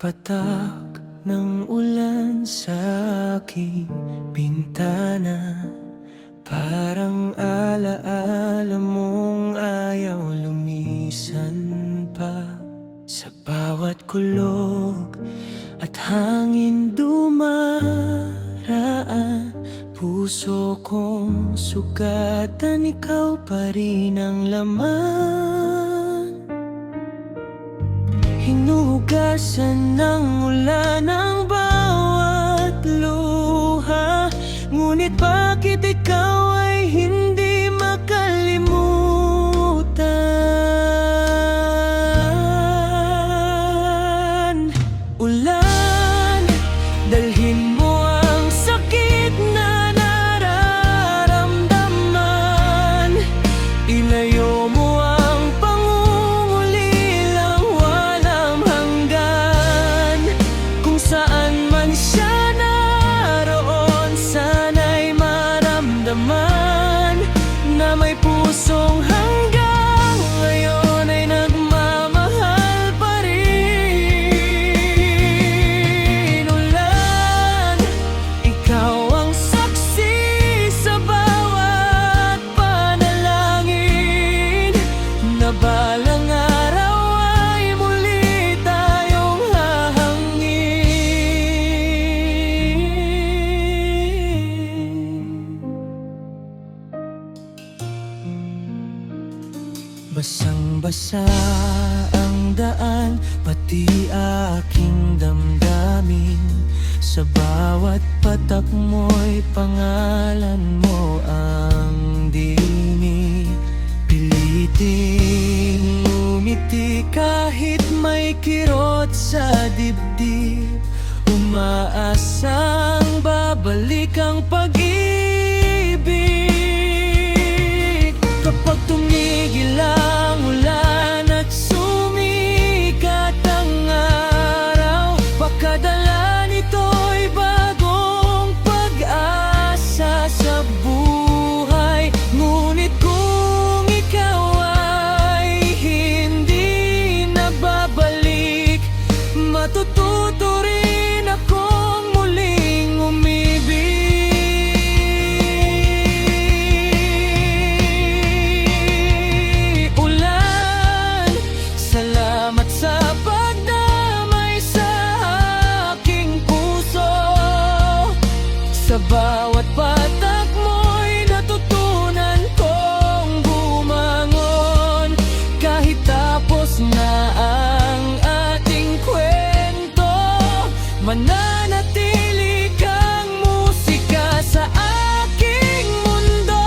Pagpatak ng ulan sa aking bintana, parang alaala mong ayaw lumisan pa. Sa bawat kulog at hangin dumaraan, puso kong sugatan, ikaw pa rin ang laman. Hinuhugasan ng ulan ang bawat luha, ngunit bakit ikaw ay hindi makalimutan? Ulan, dalhin mo ang sakit na nararamdaman. Ilayo mo ang pangungulilang walang hanggan. Kung saan man siya naroon, sana'y maramdaman na may pusong hanggang ngayon ay nagmamahal pa rin. Ulan, ikaw ang saksi sa bawat panalangin, na balang araw ay muli tayong hahangin. Basang-basa ang daan, pati aking damdamin. Sa bawat patak mo'y pangalan mo ang dinig. Piliting umiti kahit may kirot sa dibdib, umaasang babalik ang pag-ibig. Kapag tumigil ang ulan at sumikat ang araw, pakadala nito'y bagong pag-asa sa buhay. Ngunit kung ikaw ay hindi na babalik, matututo rin akong muling umibig. Ulan, salamat sa pagdamay sa aking puso. Sa bawat patak mo'y natutunan kong bumangon. Kahit tapos na ang ating kwento, mananatili kang musika sa aking mundo.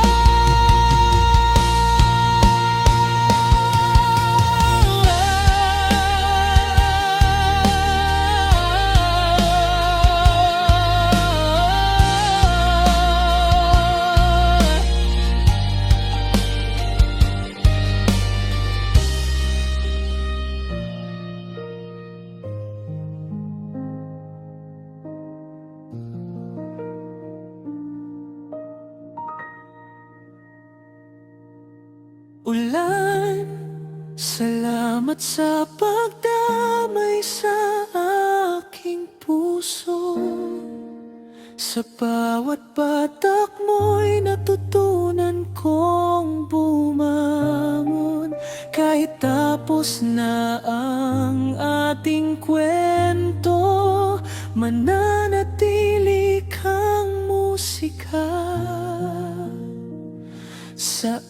Ulan, salamat sa pagdamay sa aking puso. Sa bawat patak mo'y natutunan kong bumangon. Kahit tapos na ang ating kwento, mananatili kang musika sa